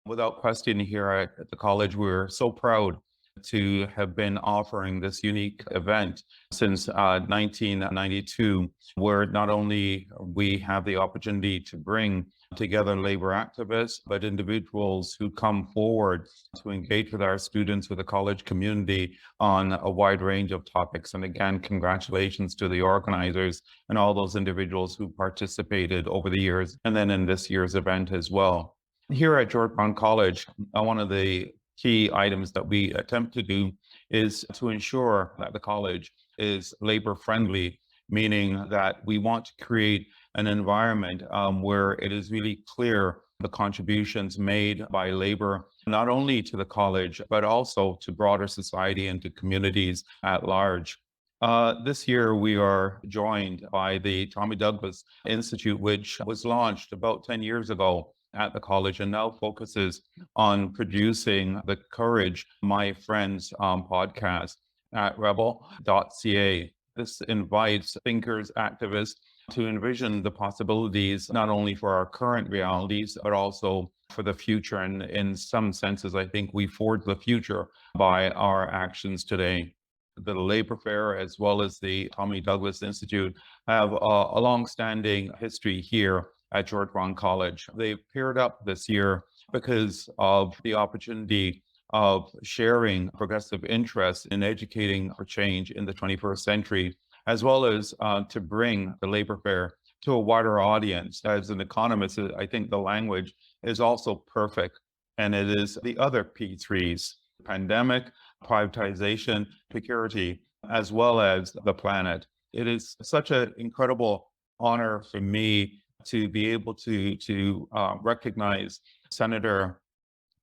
Without question, here at the college, we're so proud to have been offering this unique event since 1992, where not only we have the opportunity to bring together labor activists, but individuals who come forward to engage with our students, with the college community on a wide range of topics. And again, congratulations to the organizers and all those individuals who participated over the years, and then in this year's event as well. Here at Georgetown College, one of the key items that we attempt to do is to ensure that the college is labor friendly, meaning that we want to create an environment where it is really clear the contributions made by labor, not only to the college, but also to broader society and to communities at large. This year, we are joined by the Tommy Douglas Institute, which was launched about 10 years ago at the college and now focuses on producing the Courage, My Friends podcast at rabble.ca. This invites thinkers, activists to envision the possibilities, not only for our current realities, but also for the future. And in some senses, I think we forge the future by our actions today. The Labor Fair, as well as the Tommy Douglas Institute, have a long-standing history here at Georgetown College. They've paired up this year because of the opportunity of sharing progressive interest in educating for change in the 21st century, as well as to bring the Labor Fair to a wider audience. As an economist, I think the language is also perfect, and it is the other P3s: pandemic, privatization, precarity, as well as the planet. It is such an incredible honor for me to be able to recognize Senator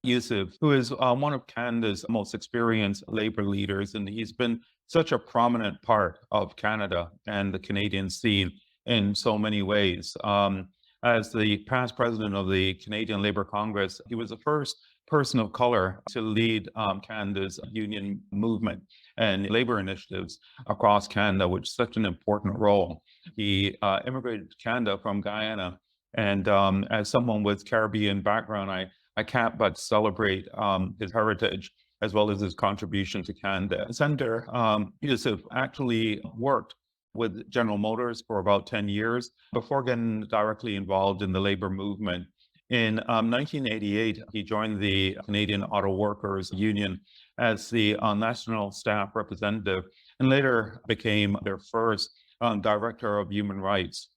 Yussuff, who is one of Canada's most experienced labor leaders, and he's been such a prominent part of Canada and the Canadian scene in so many ways. As the past president of the Canadian Labour Congress, he was the first person of color to lead Canada's union movement and labor initiatives across Canada, which is such an important role. He immigrated to Canada from Guyana, and as someone with Caribbean background, I can't but celebrate his heritage as well as his contribution to Canada. Senator Yussuff actually worked with General Motors for about 10 years before getting directly involved in the labor movement. In 1988, he joined the Canadian Auto Workers Union as the national staff representative, and later became their first director of human rights.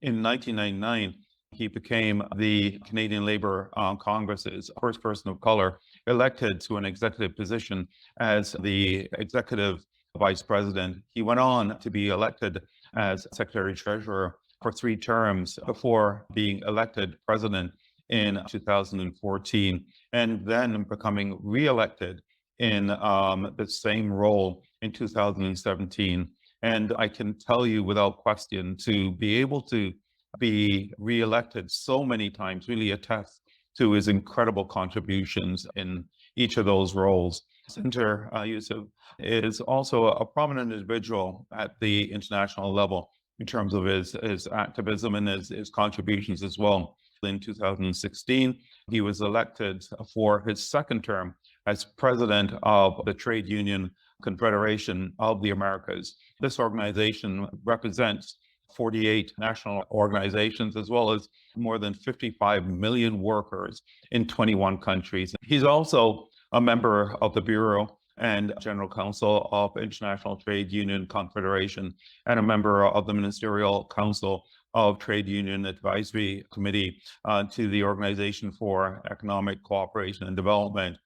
In 1999, he became the Canadian Labour Congress's first person of color elected to an executive position as the executive vice president. He went on to be elected as secretary treasurer for 3 terms before being elected president in 2014, and then becoming re-elected in the same role in 2017. And I can tell you without question, to be able to be re-elected so many times really attests to his incredible contributions in each of those roles. Senator Yussuff is also a prominent individual at the international level in terms of his activism and his contributions as well. In 2016, he was elected for his second term as president of the Trade Union Confederation of the Americas. This organization represents 48 national organizations, as well as more than 55 million workers in 21 countries. He's also a member of the Bureau and General Counsel of International Trade Union Confederation, and a member of the Ministerial Council of Trade Union Advisory Committee to the Organization for Economic Cooperation and Development.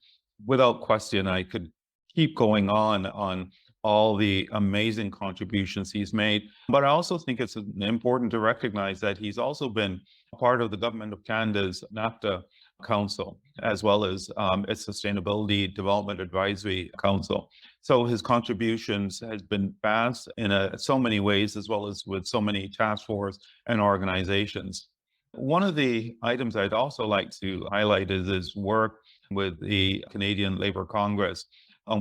Without question, I could keep going on all the amazing contributions he's made. But I also think it's important to recognize that he's also been a part of the Government of Canada's NAFTA Council, as well as its Sustainability Development Advisory Council. So his contributions has been vast in so many ways, as well as with so many task forces and organizations. One of the items I'd also like to highlight is his work with the Canadian Labour Congress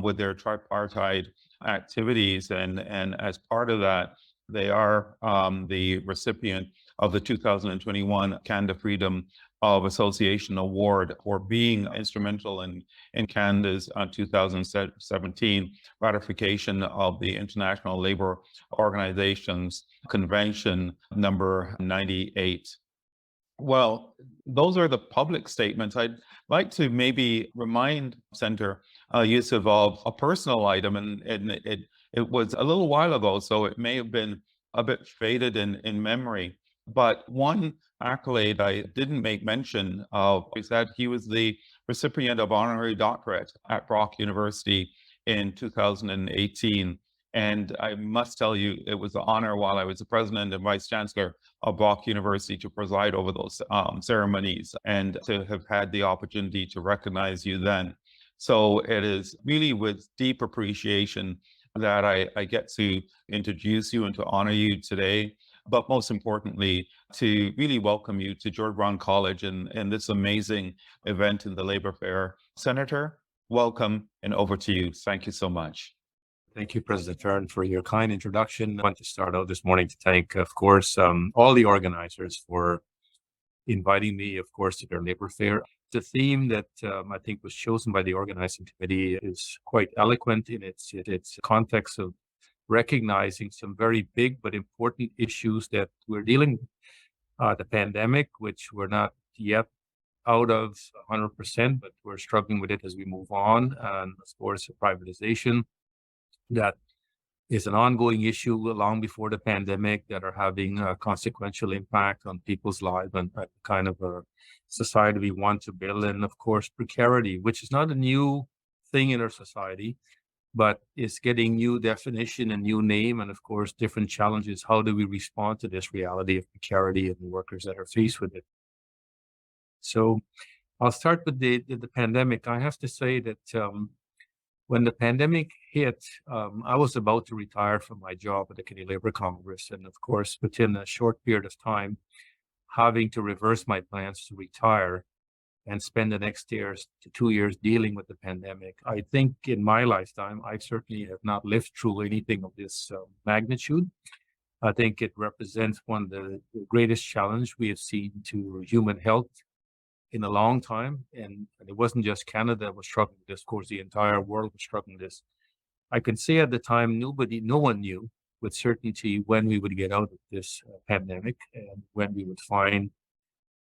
with their tripartite activities. And as part of that, they are the recipient of the 2021 Canada Freedom of Association Award for being instrumental in Canada's 2017 ratification of the International Labour Organization's Convention number 98. Well, those are the public statements. I'd like to maybe remind Senator Yussuff of a personal item, and it was a little while ago, so it may have been a bit faded in memory. But one accolade I didn't make mention of is that he was the recipient of honorary doctorate at Brock University in 2018. And I must tell you, it was an honor while I was the president and vice chancellor of Brock University to preside over those ceremonies and to have had the opportunity to recognize you then. So it is really with deep appreciation that I get to introduce you and to honor you today, but most importantly, to really welcome you to George Brown College and this amazing event in the Labour Fair. Senator, welcome, and over to you. Thank you so much. Thank you, President Farron, for your kind introduction. I want to start out this morning to thank, of course, all the organizers for inviting me, of course, to their Labour Fair. The theme that I think was chosen by the organizing committee is quite eloquent in its context of recognizing some very big but important issues that we're dealing with. The pandemic, which we're not yet out of 100%, but we're struggling with it as we move on. And of course, privatization, that is an ongoing issue long before the pandemic, that are having a consequential impact on people's lives and the kind of a society we want to build. And of course, precarity, which is not a new thing in our society, but is getting new definition and new name, and of course, different challenges. How do we respond to this reality of precarity and the workers that are faced with it? So I'll start with the pandemic. I have to say that when the pandemic hit, I was about to retire from my job at the Canadian Labour Congress. And of course, within a short period of time, having to reverse my plans to retire and spend the next 2 years dealing with the pandemic. I think in my lifetime, I certainly have not lived through anything of this magnitude. I think it represents one of the greatest challenge we have seen to human health in a long time. And it wasn't just Canada that was struggling with this, of course, the entire world was struggling with this. I can say at the time, no one knew with certainty when we would get out of this pandemic and when we would find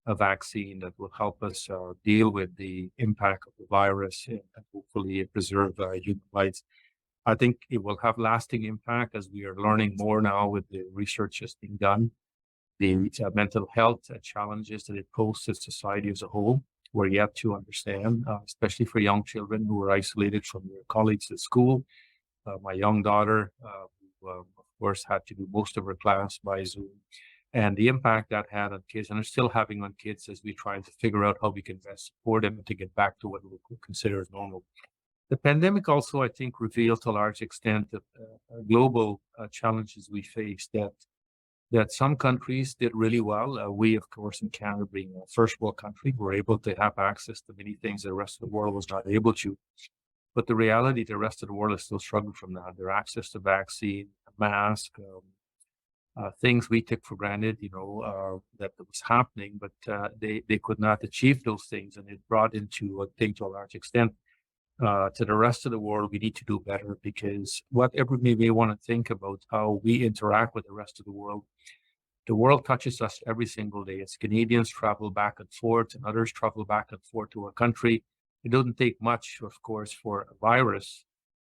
a vaccine that will help us deal with the impact of the virus and hopefully preserve human lives. I think it will have lasting impact, as we are learning more now with the research that's being done. The mental health challenges that it poses to society as a whole, we're yet to understand, especially for young children who are isolated from their colleagues at school. My young daughter, who of course had to do most of her class by Zoom, and the impact that had on kids, and are still having on kids as we try to figure out how we can best support them to get back to what we consider as normal. The pandemic also, I think, revealed to a large extent the global challenges we face, that some countries did really well. We, of course, in Canada, being a first world country, were able to have access to many things the rest of the world was not able to. But the reality, the rest of the world is still struggling from that. Their access to vaccine, mask, things we took for granted, that was happening, but they could not achieve those things. And it brought into, I think, to a large extent, to the rest of the world, we need to do better, because whatever we may want to think about how we interact with the rest of the world touches us every single day. As Canadians travel back and forth and others travel back and forth to our country, it doesn't take much, of course, for a virus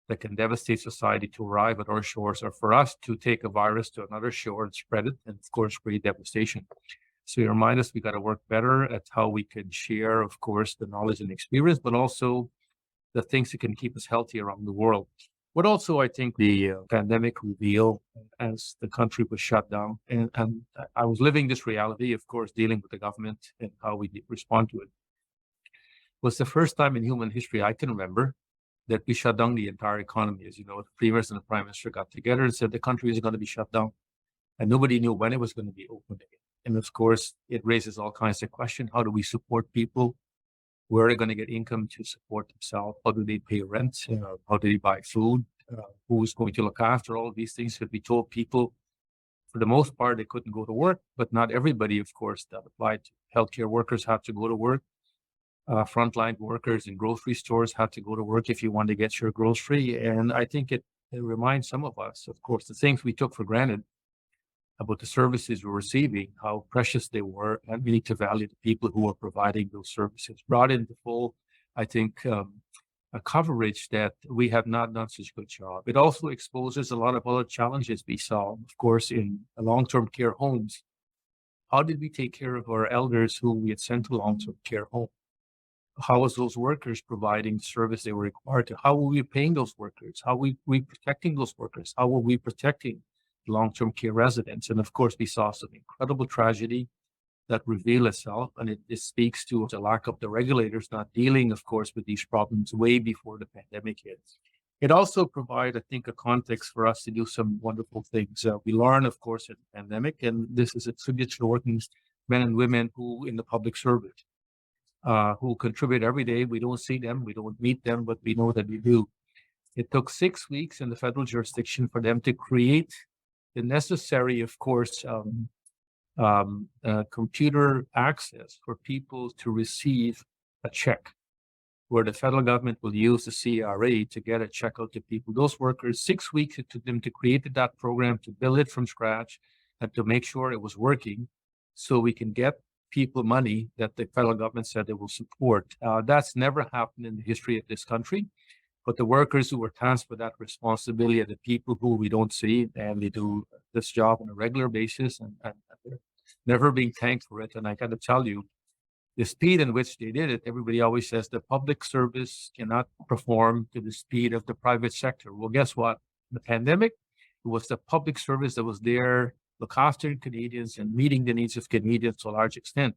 that can devastate society to arrive at our shores, or for us to take a virus to another shore and spread it, and of course, create devastation. So you remind us we got to work better at how we can share, of course, the knowledge and experience, but also the things that can keep us healthy around the world. What also I think the pandemic revealed, as the country was shut down, and I was living this reality, of course, dealing with the government and how we respond to it, was the first time in human history I can remember that we shut down the entire economy. As you know, the premiers and the prime minister got together and said the country is going to be shut down, and nobody knew when it was going to be opened again. And of course, it raises all kinds of questions. How do we support people? Where are they going to get income to support themselves? How do they pay rent? How do they buy food? Who's going to look after all of these things? Because we told people For the most part, they couldn't go to work, but not everybody, of course, that applied. Healthcare workers had to go to work. Frontline workers in grocery stores had to go to work if you want to get your grocery. And I think it reminds some of us, of course, the things we took for granted about the services we're receiving, how precious they were, and we need to value the people who are providing those services. Brought into full, I think, a coverage that we have not done such a good job. It also exposes a lot of other challenges we saw, of course, in long-term care homes. How did we take care of our elders who we had sent to long-term care home? How was those workers providing the service they were required to? How were we paying those workers? How were we protecting those workers? How were we protecting long-term care residents? And of course, we saw some incredible tragedy that revealed itself, and it speaks to the lack of the regulators not dealing, of course, with these problems way before the pandemic hit. It also provided, I think, a context for us to do some wonderful things. We learned, of course, in the pandemic, and this is a tribute to the working men and women who in the public service, who contribute every day. We don't see them, we don't meet them, but we know that we do. It took 6 weeks in the federal jurisdiction for them to create the necessary, of course, computer access for people to receive a check, where the federal government will use the CRA to get a check out to people. Those workers, 6 weeks it took them to create that program, to build it from scratch, and to make sure it was working, so we can get people money that the federal government said they will support. That's never happened in the history of this country. But the workers who were tasked with that responsibility are the people who we don't see, and they do this job on a regular basis, and they're never being thanked for it. And I got to tell you, the speed in which they did it, everybody always says the public service cannot perform to the speed of the private sector. Well, guess what? The pandemic, it was the public service that was there, look after Canadians and meeting the needs of Canadians to a large extent.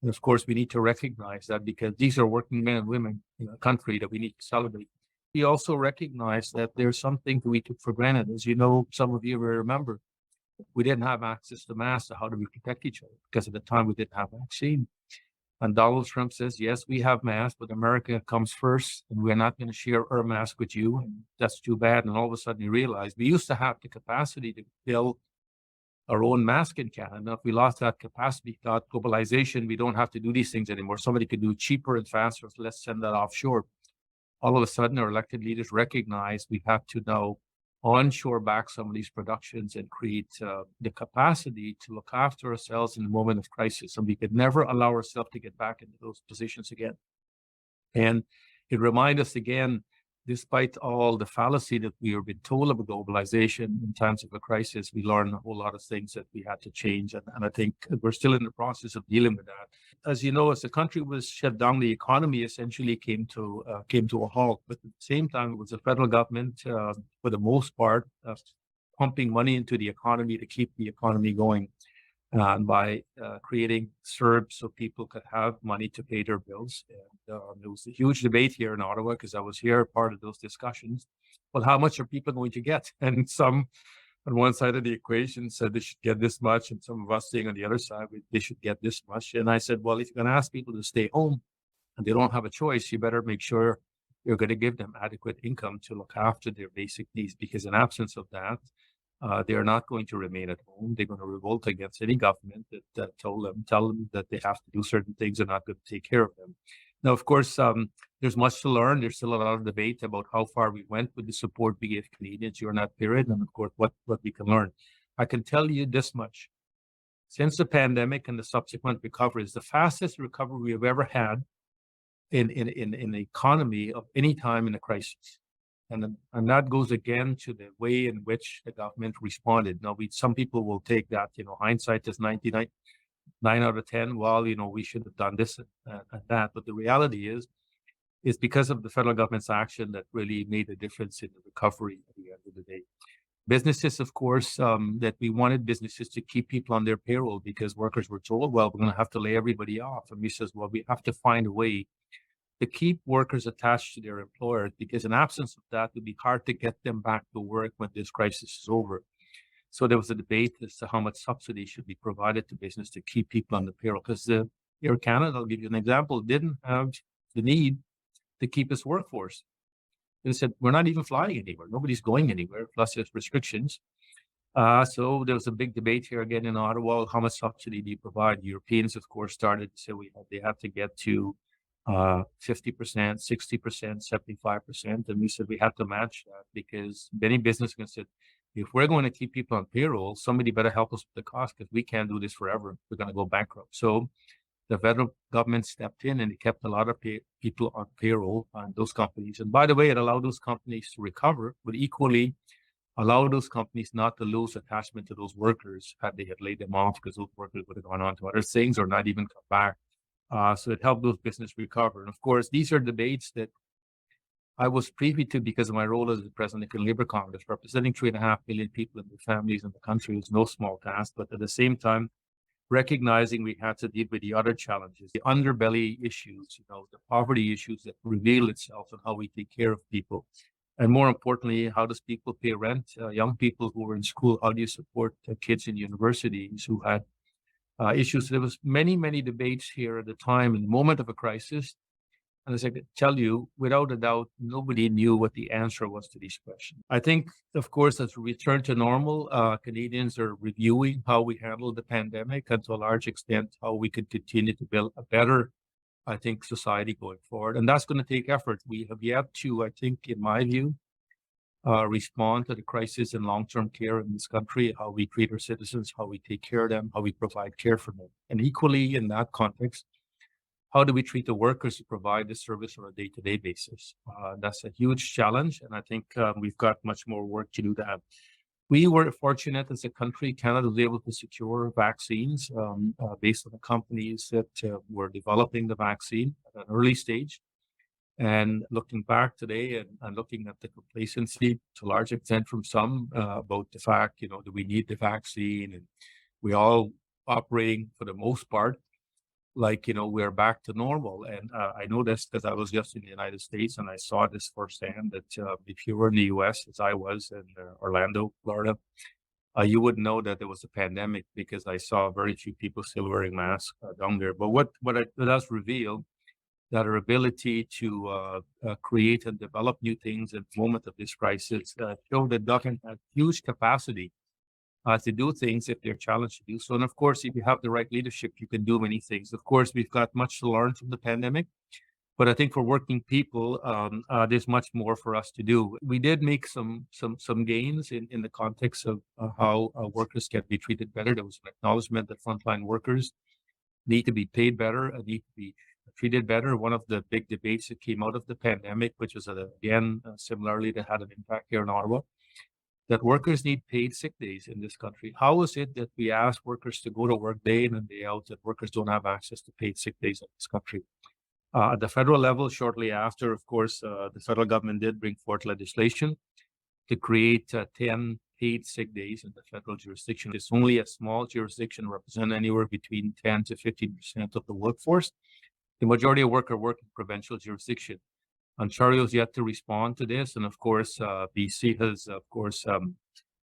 And of course, we need to recognize that, because these are working men and women in a country that we need to celebrate. We also recognize that there's something we took for granted. As you know, some of you will remember, we didn't have access to masks. So how do we protect each other? Because at the time we didn't have vaccine. And Donald Trump says, yes, we have masks, but America comes first, and we're not going to share our mask with you. And that's too bad. And all of a sudden you realize we used to have the capacity to build our own mask in Canada. If we lost that capacity, got globalization, we don't have to do these things anymore. Somebody could do it cheaper and faster. So let's send that offshore. All of a sudden, our elected leaders recognize we have to now onshore back some of these productions and create the capacity to look after ourselves in the moment of crisis. And we could never allow ourselves to get back into those positions again. And it reminds us again, despite all the fallacy that we have been told about globalization in times of a crisis, we learned a whole lot of things that we had to change. And I think we're still in the process of dealing with that. As you know, as the country was shut down, the economy essentially came to a halt. But at the same time, it was the federal government, for the most part, pumping money into the economy to keep the economy going. By creating CERB so people could have money to pay their bills. And there was a huge debate here in Ottawa, because I was here part of those discussions. Well, how much are people going to get? And some on one side of the equation said they should get this much, and some of us saying on the other side, they should get this much. And I said, well, if you're going to ask people to stay home and they don't have a choice, you better make sure you're going to give them adequate income to look after their basic needs, because in absence of that, they are not going to remain at home. They're going to revolt against any government that tell them that they have to do certain things and not going to take care of them. Now, of course, there's much to learn. There's still a lot of debate about how far we went with the support we gave Canadians during that period, and of course, what we can learn. I can tell you this much. Since the pandemic and the subsequent recovery is the fastest recovery we have ever had in the economy of any time in a crisis. And that goes again to the way in which the government responded. Now, some people will take that, hindsight is 99 out of 10. Well, we should have done this and that. But the reality is because of the federal government's action that really made a difference in the recovery at the end of the day. Businesses, of course, that we wanted businesses to keep people on their payroll, because workers were told, well, we're going to have to lay everybody off. And we says, well, we have to find a way to keep workers attached to their employers, because in absence of that, it would be hard to get them back to work when this crisis is over. So there was a debate as to how much subsidy should be provided to business to keep people on the payroll, because Air Canada, I'll give you an example, didn't have the need to keep its workforce. They said, we're not even flying anywhere. Nobody's going anywhere, plus there's restrictions. So there was a big debate here again in Ottawa. How much subsidy do you provide? Europeans, of course, started to say they have to get to 50%, 60%, 75%. And we said we have to match that because many businesses said, if we're going to keep people on payroll, somebody better help us with the cost because we can't do this forever. We're going to go bankrupt. So the federal government stepped in and it kept a lot of people on payroll on those companies. And by the way, it allowed those companies to recover, but equally allow those companies not to lose attachment to those workers had they had laid them off because those workers would have gone on to other things or not even come back. So it helped those businesses recover. And of course, these are debates that I was privy to because of my role as the president of the Labour Congress. Representing 3.5 million people and their families in the country is no small task, but at the same time, recognizing we had to deal with the other challenges, the underbelly issues, the poverty issues that reveal itself and how we take care of people. And more importantly, how does people pay rent? Young people who are in school, how do you support kids in universities who had issues? There was many, many debates here at the time in the moment of a crisis. And as I can tell you, without a doubt, nobody knew what the answer was to these questions. I think, of course, as we return to normal, Canadians are reviewing how we handled the pandemic and to a large extent, how we could continue to build a better, I think, society going forward. And that's going to take effort. We have yet to, I think, in my view, respond to the crisis in long-term care in this country, how we treat our citizens, how we take care of them, how we provide care for them. And equally in that context, how do we treat the workers who provide this service on a day-to-day basis? That's a huge challenge, and I think we've got much more work to do that. We were fortunate as a country. Canada was able to secure vaccines based on the companies that were developing the vaccine at an early stage. And looking back today and looking at the complacency to a large extent from some about the fact, do we need the vaccine? And we all operating for the most part like, we're back to normal. And I know this because I was just in the United States and I saw this firsthand that if you were in the US, as I was in Orlando, Florida, you would know that there was a pandemic because I saw very few people still wearing masks down there. But what it does reveal that our ability to create and develop new things at the moment of this crisis show that government has huge capacity to do things if they're challenged to do so. And of course, if you have the right leadership, you can do many things. Of course, we've got much to learn from the pandemic, but I think for working people, there's much more for us to do. We did make some gains in the context of how workers can be treated better. There was an acknowledgement that frontline workers need to be paid better, need to be treated better. One of the big debates that came out of the pandemic, which was again, similarly, that had an impact here in Ottawa, that workers need paid sick days in this country. How is it that we ask workers to go to work day in and day out, that workers don't have access to paid sick days in this country? At the federal level, shortly after, of course, the federal government did bring forth legislation to create 10 paid sick days in the federal jurisdiction. It's only a small jurisdiction, represent anywhere between 10 to 15% of the workforce. The majority of workers work in provincial jurisdiction. Ontario has yet to respond to this, and of course, BC has, of course,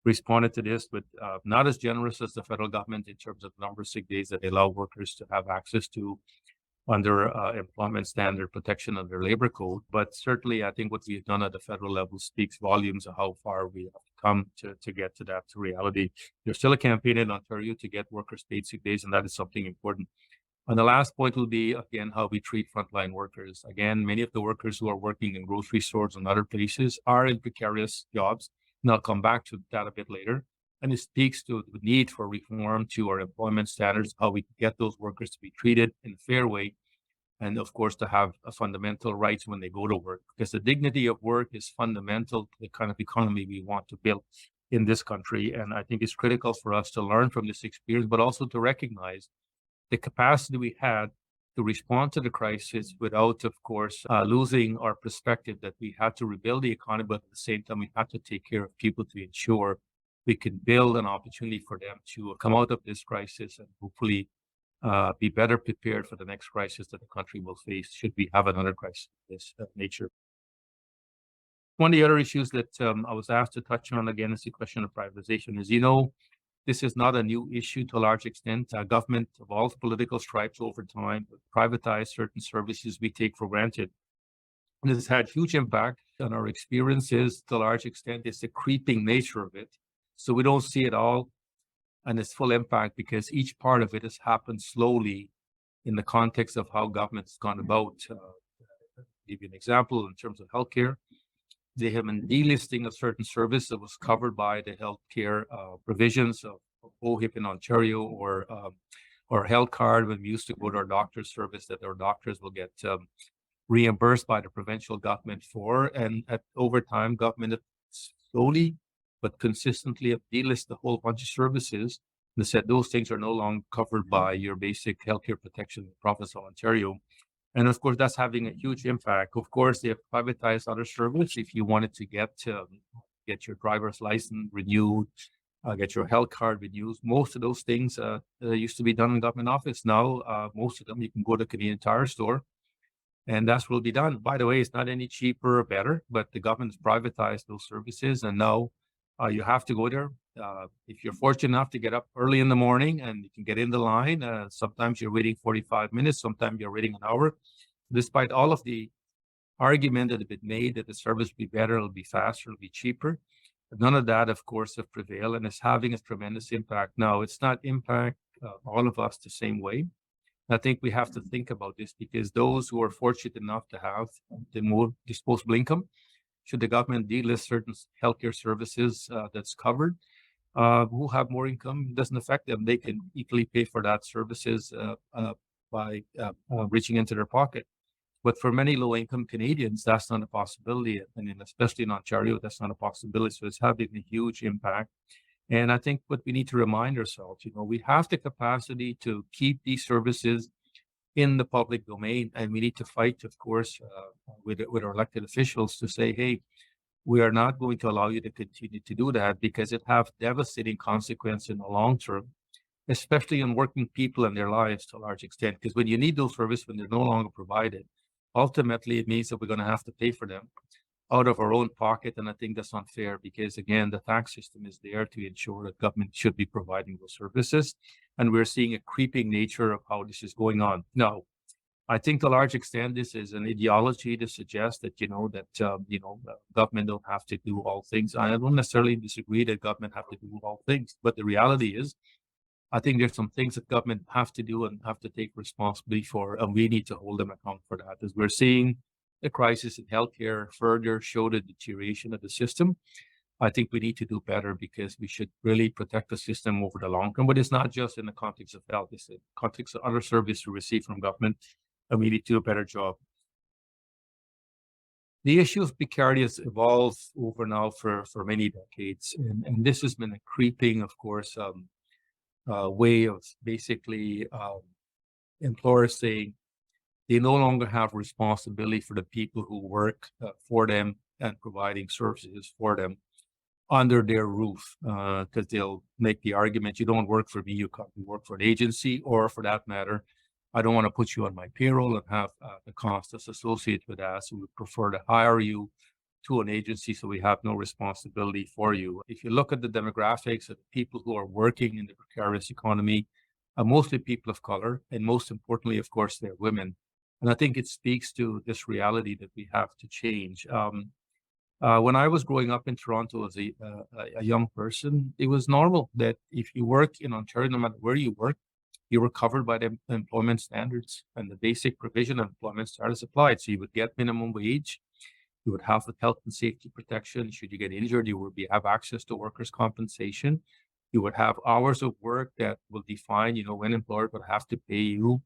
responded to this, but not as generous as the federal government in terms of number of sick days that they allow workers to have access to under employment standard protection under labor code. But certainly, I think what we've done at the federal level speaks volumes of how far we have come to get to that reality. There's still a campaign in Ontario to get workers paid sick days, and that is something important. And the last point will be, again, how we treat frontline workers. Again, many of the workers who are working in grocery stores and other places are in precarious jobs. And I'll come back to that a bit later. And it speaks to the need for reform to our employment standards, how we get those workers to be treated in a fair way. And of course, to have a fundamental rights when they go to work, because the dignity of work is fundamental to the kind of economy we want to build in this country. And I think it's critical for us to learn from this experience, but also to recognize the capacity we had to respond to the crisis without, of course, losing our perspective that we had to rebuild the economy, but at the same time, we had to take care of people to ensure we can build an opportunity for them to come out of this crisis and hopefully be better prepared for the next crisis that the country will face should we have another crisis of this nature. One of the other issues that I was asked to touch on again is the question of privatization. As you know, this is not a new issue to a large extent. Government of all political stripes over time privatize certain services we take for granted. And this has had huge impact on our experiences to a large extent. It's the creeping nature of it. So we don't see it all and its full impact because each part of it has happened slowly in the context of how government's gone about. Give you an example in terms of healthcare. They have been delisting a certain service that was covered by the healthcare provisions of OHIP in Ontario or health card when we used to go to our doctor's service that our doctors will get reimbursed by the provincial government for. And over time, government slowly but consistently have delisted a whole bunch of services and said those things are no longer covered by your basic healthcare protection in the province of Ontario. And of course, that's having a huge impact. Of course, they have privatized other services. If you wanted to get your driver's license renewed, get your health card renewed, most of those things used to be done in government office. Now, most of them, you can go to Canadian Tire store and that's what will be done. By the way, it's not any cheaper or better, but the government has privatized those services. And now you have to go there. If you're fortunate enough to get up early in the morning and you can get in the line, sometimes you're waiting 45 minutes, sometimes you're waiting an hour. Despite all of the argument that have been made that the service will be better, it'll be faster, it'll be cheaper. But none of that, of course, have prevailed and it's having a tremendous impact. Now, it's not impact all of us the same way. I think we have to think about this because those who are fortunate enough to have the more disposable income, should the government delist certain healthcare services that's covered, who have more income, it doesn't affect them. They can equally pay for that services by reaching into their pocket. But for many low-income Canadians, that's not a possibility. And especially in Ontario, that's not a possibility. So it's having a huge impact. And I think what we need to remind ourselves, we have the capacity to keep these services in the public domain, and we need to fight, of course, with our elected officials to say, hey, we are not going to allow you to continue to do that because it have devastating consequences in the long term, especially on working people and their lives to a large extent. Because when you need those services, when they're no longer provided, ultimately it means that we're going to have to pay for them out of our own pocket. And I think that's unfair because, again, the tax system is there to ensure that government should be providing those services. And we're seeing a creeping nature of how this is going on. Now, I think to a large extent, this is an ideology to suggest that, government don't have to do all things. I don't necessarily disagree that government have to do all things. But the reality is, I think there's some things that government have to do and have to take responsibility for, and we need to hold them accountable for that. As we're seeing the crisis in healthcare further show the deterioration of the system, I think we need to do better because we should really protect the system over the long term. But it's not just in the context of health, it's in the context of other services we receive from government, and we need to do a better job. The issue of precarity has evolved over now for many decades, and this has been a creeping, of course, way of basically employers saying they no longer have responsibility for the people who work for them and providing services for them under their roof, because they'll make the argument, you don't work for me, you work for an agency, or for that matter, I don't want to put you on my payroll and have the cost that's associated with that. So we prefer to hire you to an agency so we have no responsibility for you. If you look at the demographics of people who are working in the precarious economy, mostly people of color, and most importantly, of course, they're women. And I think it speaks to this reality that we have to change. When I was growing up in Toronto as a young person, it was normal that if you work in Ontario, no matter where you work, you were covered by the employment standards and the basic provision of employment standards applied. So you would get minimum wage, you would have the health and safety protection. Should you get injured, you would have access to workers' compensation. You would have hours of work that will define, when employer would have to pay you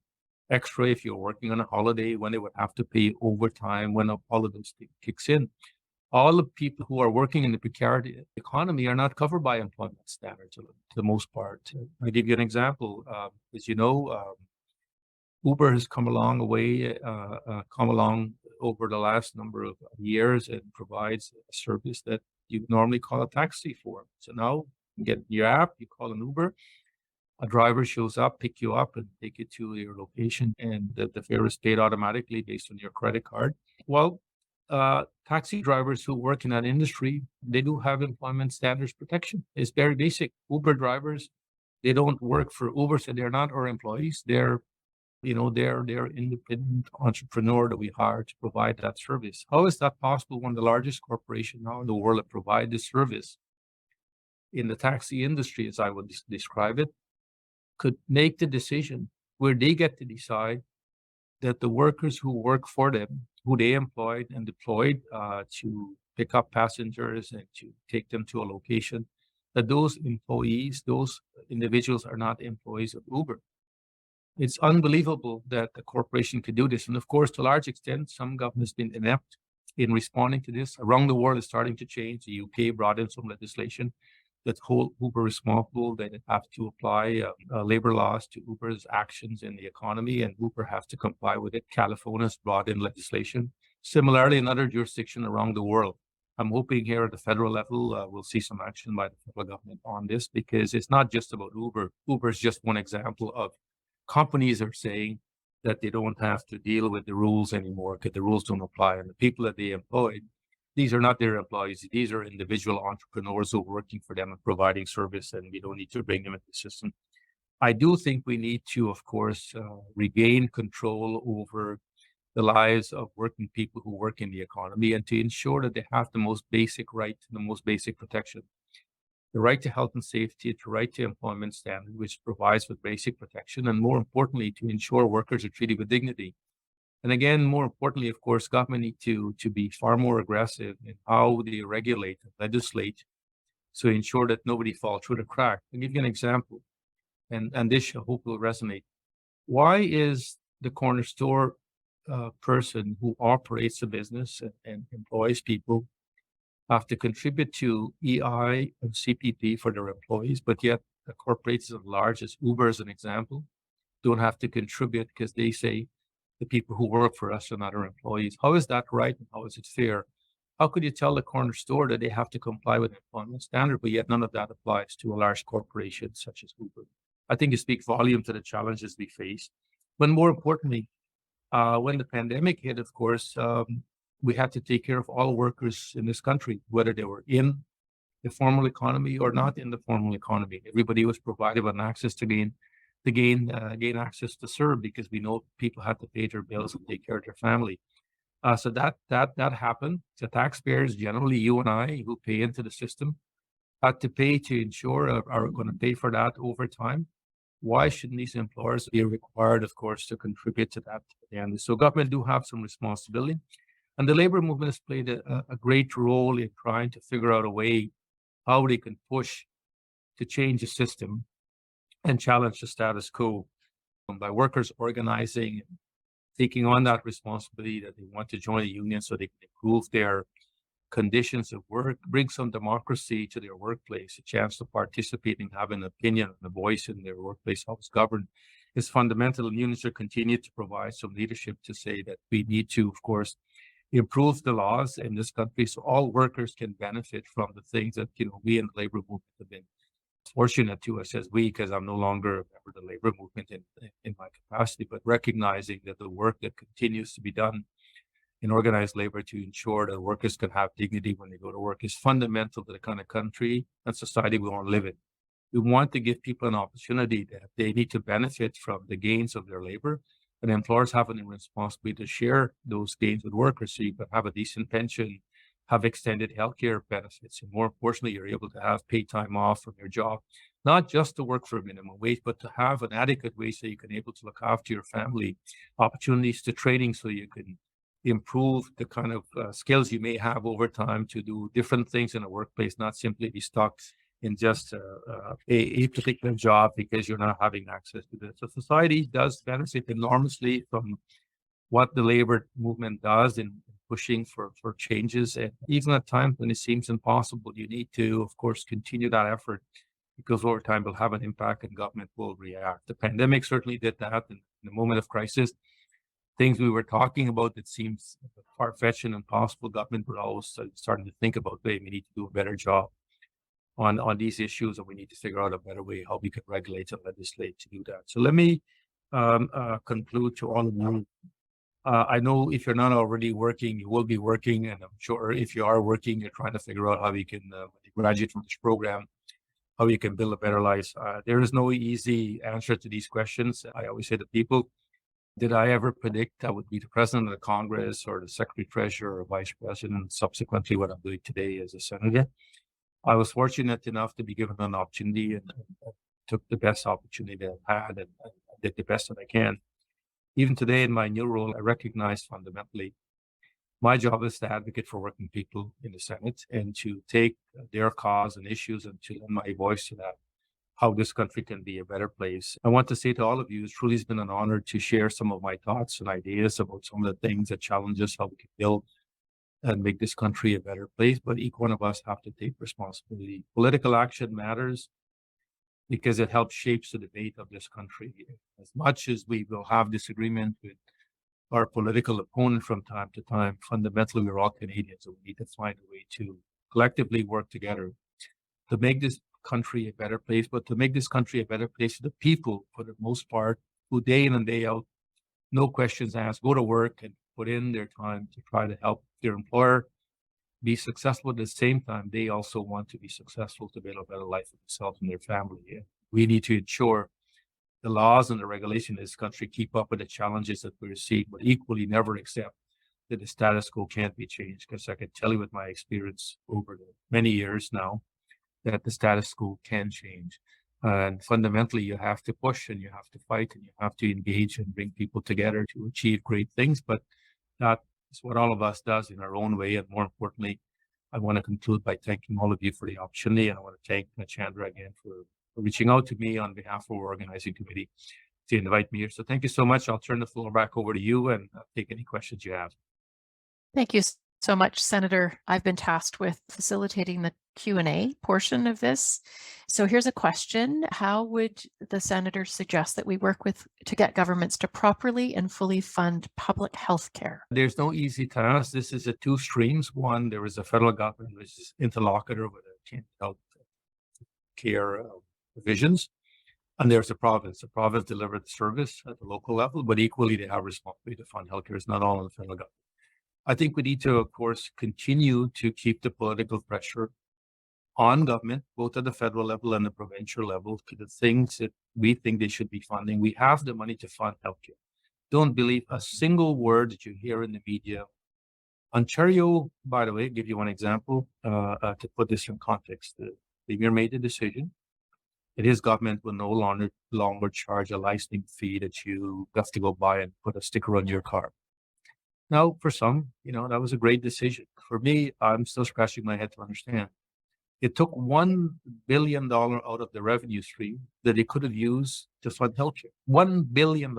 extra if you're working on a holiday, when they would have to pay overtime, when all of those things kicks in. All the people who are working in the precarious economy are not covered by employment standards to the most part. I'll give you an example. As you know, Uber has come along over the last number of years and provides a service that you normally call a taxi for. So now you get your app, you call an Uber, a driver shows up, pick you up and take you to your location, and the fare is paid automatically based on your credit card. Well, taxi drivers who work in that industry, they do have employment standards protection. It's very basic. Uber drivers, they don't work for Uber, so they're not our employees. They're independent entrepreneur that we hire to provide that service. How is that possible when the largest corporation now in the world that provide this service in the taxi industry, as I would describe it, could make the decision where they get to decide that the workers who work for them, who they employed and deployed to pick up passengers and to take them to a location, that those employees, those individuals are not employees of Uber. It's unbelievable that the corporation could do this. And of course, to a large extent, some government has been inept in responding to this. Around the world, it's starting to change. The UK brought in some legislation that hold Uber responsible. They have to apply labor laws to Uber's actions in the economy, and Uber has to comply with it. California's brought in legislation. Similarly, in other jurisdictions around the world. I'm hoping here at the federal level, we'll see some action by the federal government on this, because it's not just about Uber. Uber is just one example of companies are saying that they don't have to deal with the rules anymore because the rules don't apply. And the people that they employed, these are not their employees. These are individual entrepreneurs who are working for them and providing service, and we don't need to bring them into the system. I do think we need to, of course, regain control over the lives of working people who work in the economy, and to ensure that they have the most basic right, the most basic protection. The right to health and safety, the right to employment standard, which provides for basic protection, and more importantly, to ensure workers are treated with dignity. And again, more importantly, of course, government need to be far more aggressive in how they regulate and legislate to ensure that nobody falls through the crack. I'll give you an example, and this I hope will resonate. Why is the corner store person who operates a business and employs people have to contribute to EI and CPP for their employees, but yet the corporations as large as Uber, as an example, don't have to contribute because they say the people who work for us are not our employees? How is that right, and how is it fair? How could you tell the corner store that they have to comply with employment standard, but yet none of that applies to a large corporation such as Uber? I think it speaks volume to the challenges we face. But more importantly, when the pandemic hit, of course, we had to take care of all workers in this country, whether they were in the formal economy or not in the formal economy. Everybody was provided with access to gain access to serve, because we know people had to pay their bills and take care of their family. So that happened. The taxpayers, generally you and I, who pay into the system, had to pay to ensure are going to pay for that over time. Why shouldn't these employers be required, of course, to contribute to that? And so government do have some responsibility. And the labor movement has played a great role in trying to figure out a way how they can push to change the system and challenge the status quo by workers organizing, taking on that responsibility that they want to join a union so they can improve their conditions of work, bring some democracy to their workplace, a chance to participate and have an opinion and a voice in their workplace, how it's governed, is fundamental. And unions should continue to provide some leadership to say that we need to, of course, improve the laws in this country so all workers can benefit from the things that we in the labor movement have been fortunate to. I says we because I'm no longer a member of the labor movement in my capacity, but recognizing that the work that continues to be done in organized labor to ensure that workers can have dignity when they go to work is fundamental to the kind of country and society we want to live in. We want to give people an opportunity that they need to benefit from the gains of their labor, and employers have a responsibility to share those gains with workers so you can have a decent pension, have extended healthcare benefits, and more importantly, you're able to have paid time off from your job, not just to work for a minimum wage, but to have an adequate wage so you can able to look after your family, opportunities to training so you can improve the kind of skills you may have over time to do different things in a workplace, not simply be stuck in just a particular job because you're not having access to this. So society does benefit enormously from what the labor movement does in pushing for changes. And even at times when it seems impossible, you need to, of course, continue that effort, because over time will have an impact and government will react. The pandemic certainly did that. In the moment of crisis, things we were talking about that seems far-fetched and impossible, government were always starting to think about, hey, we need to do a better job on these issues, and we need to figure out a better way how we can regulate and legislate to do that. So let me conclude to all of you. I know if you're not already working, you will be working, and I'm sure if you are working, you're trying to figure out how you can when you graduate from this program, how you can build a better life. There is no easy answer to these questions. I always say to people, did I ever predict I would be the president of the Congress or the secretary treasurer or vice president, subsequently what I'm doing today as a senator? I was fortunate enough to be given an opportunity and took the best opportunity that I had and did the best that I can. Even today in my new role, I recognize fundamentally my job is to advocate for working people in the Senate and to take their cause and issues and to lend my voice to that, how this country can be a better place. I want to say to all of you, it's truly been an honor to share some of my thoughts and ideas about some of the things that challenge us, how we can build and make this country a better place. But each one of us have to take responsibility. Political action matters because it helps shapes the debate of this country. As much as we will have disagreement with our political opponent from time to time, fundamentally, we're all Canadians, and we need to find a way to collectively work together to make this country a better place, but to make this country a better place for the people, for the most part, who day in and day out, no questions asked, go to work and put in their time to try to help their employer be successful. At the same time, they also want to be successful to build a better life for themselves and their family. And we need to ensure the laws and the regulation in this country keep up with the challenges that we receive, but equally never accept that the status quo can't be changed. Because I can tell you with my experience over the many years now, that the status quo can change. And fundamentally, you have to push and you have to fight and you have to engage and bring people together to achieve great things. But that is what all of us does in our own way. And more importantly, I want to conclude by thanking all of you for the opportunity. And I want to thank Chandra again for reaching out to me on behalf of our organizing committee to invite me here. So thank you so much. I'll turn the floor back over to you and take any questions you have. Thank you so much, Senator. I've been tasked with facilitating the Q&A portion of this. So here's a question. How would the Senator suggest that we work to get governments to properly and fully fund public health care? There's no easy task. This is a two streams. One, there is a federal government which is interlocutor with the health care provisions. And there's a province. The province delivers the service at the local level, but equally they have responsibility to fund healthcare. It's not all on the federal government. I think we need to, of course, continue to keep the political pressure on government, both at the federal level and the provincial level, to the things that we think they should be funding. We have the money to fund healthcare. Don't believe a single word that you hear in the media. Ontario, by the way, give you one example to put this in context. The Premier made a decision that his government will no longer charge a licensing fee that you have to go buy and put a sticker on your car. Now, for some, that was a great decision. For me, I'm still scratching my head to understand. It took $1 billion out of the revenue stream that it could have used to fund healthcare. $1 billion.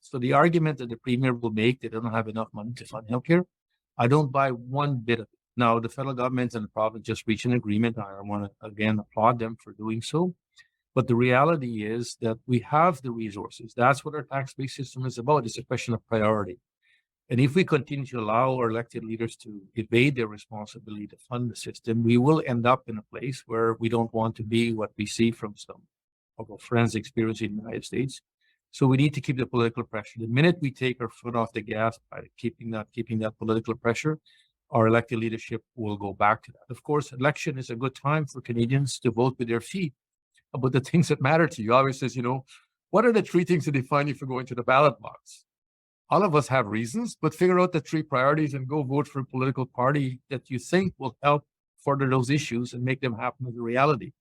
So the argument that the Premier will make, they don't have enough money to fund healthcare, I don't buy one bit of it. Now, the federal government and the province just reached an agreement. I want to, again, applaud them for doing so. But the reality is that we have the resources. That's what our tax-based system is about. It's a question of priority. And if we continue to allow our elected leaders to evade their responsibility to fund the system, we will end up in a place where we don't want to be, what we see from some of our friends' experience in the United States. So we need to keep the political pressure. The minute we take our foot off the gas by keeping that political pressure, our elected leadership will go back to that. Of course, election is a good time for Canadians to vote with their feet about the things that matter to you. I always says, what are the three things that define you for going to the ballot box? All of us have reasons, but figure out the three priorities and go vote for a political party that you think will help further those issues and make them happen as a reality.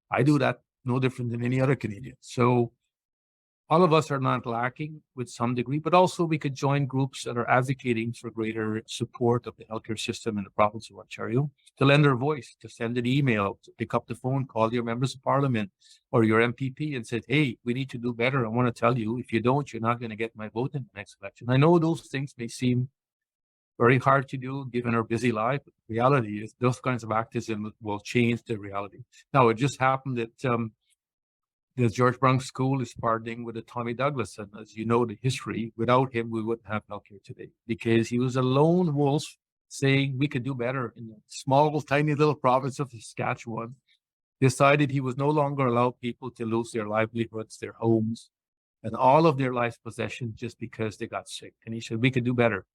I do that no different than any other Canadian. So all of us are not lacking with some degree, but also we could join groups that are advocating for greater support of the healthcare system in the province of Ontario, to lend their voice, to send an email, to pick up the phone, call your members of parliament or your MPP and say, hey, we need to do better. I want to tell you, if you don't, you're not going to get my vote in the next election. I know those things may seem very hard to do given our busy life, but the reality is those kinds of activism will change the reality. Now, it just happened that the George Brown School is partnering with the Tommy Douglas. And as you know, the history, without him, we wouldn't have healthcare today because he was a lone wolf saying we could do better in the small, tiny little province of Saskatchewan, decided he was no longer allow people to lose their livelihoods, their homes, and all of their life's possessions just because they got sick. And he said, we could do better.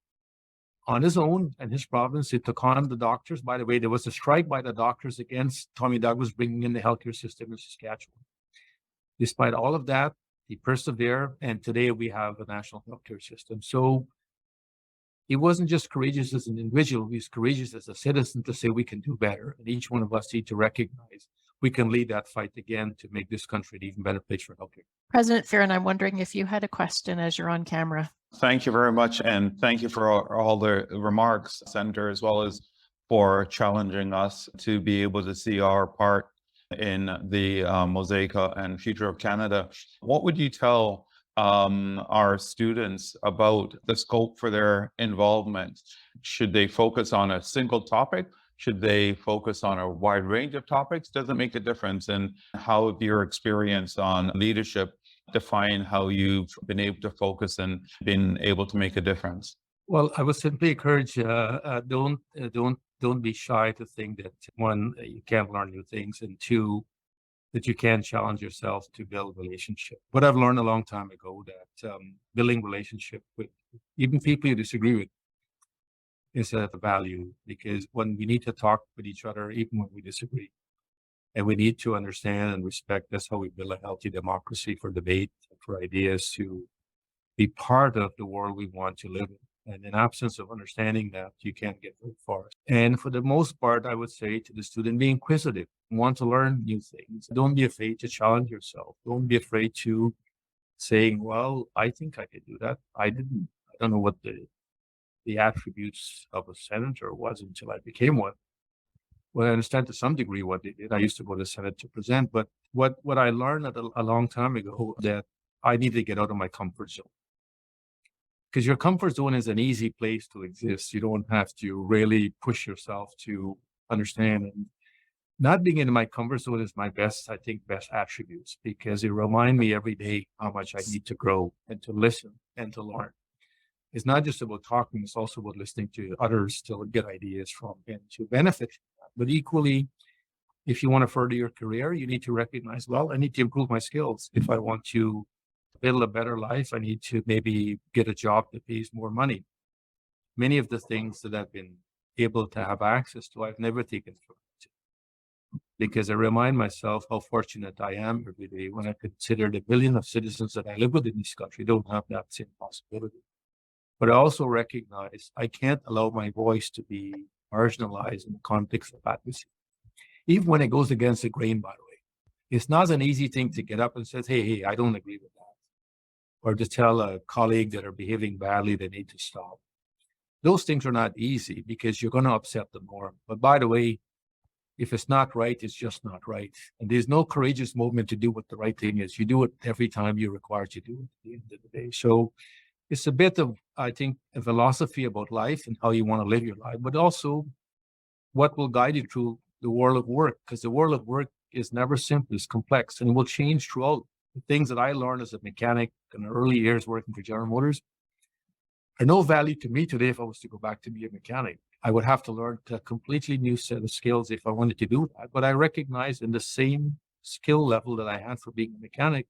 On his own and his province, he took on the doctors. By the way, there was a strike by the doctors against Tommy Douglas bringing in the healthcare system in Saskatchewan. Despite all of that, he persevered, and today we have a national healthcare system. So he wasn't just courageous as an individual, he was courageous as a citizen to say we can do better. And each one of us need to recognize we can lead that fight again to make this country an even better place for healthcare. President Fearon, I'm wondering if you had a question as you're on camera. Thank you very much. And thank you for all the remarks, Senator, as well as for challenging us to be able to see our part in the mosaic and future of Canada. What would you tell our students about the scope for their involvement? Should they focus on a single topic? Should they focus on a wide range of topics? Does it make a difference? And how have your experience on leadership define how you've been able to focus and been able to make a difference? Well, I would simply encourage don't be shy to think that one, you can't learn new things, and two, that you can challenge yourself to build relationship. What I've learned a long time ago that building relationship with even people you disagree with is a value, because when we need to talk with each other, even when we disagree, and we need to understand and respect, that's how we build a healthy democracy for debate, for ideas to be part of the world we want to live in. And in absence of understanding that, you can't get very far. And for the most part, I would say to the student, be inquisitive, want to learn new things. Don't be afraid to challenge yourself. Don't be afraid to saying, well, I think I could do that. I don't know what the attributes of a senator was until I became one. Well, I understand to some degree what they did. I used to go to the Senate to present, but what I learned a long time ago, that I need to get out of my comfort zone. Because your comfort zone is an easy place to exist. You don't have to really push yourself to understand. And not being in my comfort zone is my best attributes, because it reminds me every day how much I need to grow and to listen and to learn. It's not just about talking, it's also about listening to others to get ideas from and to benefit from that. But equally, if you want to further your career, you need to recognize, well, I need to improve my skills. If I want to build a better life, I need to maybe get a job that pays more money. Many of the things that I've been able to have access to, I've never taken for granted, because I remind myself how fortunate I am every day when I consider the billion of citizens that I live with in this country don't have that same possibility. But I also recognize I can't allow my voice to be marginalized in the context of advocacy, even when it goes against the grain, by the way. It's not an easy thing to get up and say, hey, I don't agree with that. Or to tell a colleague that are behaving badly, they need to stop. Those things are not easy because you're going to upset the norm. But by the way, if it's not right, it's just not right. And there's no courageous movement to do what the right thing is. You do it every time you're required to do it at the end of the day. So it's a bit of, I think, a philosophy about life and how you want to live your life, but also what will guide you through the world of work, because the world of work is never simple, it's complex, and it will change throughout. The things that I learned as a mechanic in the early years working for General Motors are no value to me today if I was to go back to be a mechanic. I would have to learn a completely new set of skills if I wanted to do that. But I recognize in the same skill level that I had for being a mechanic,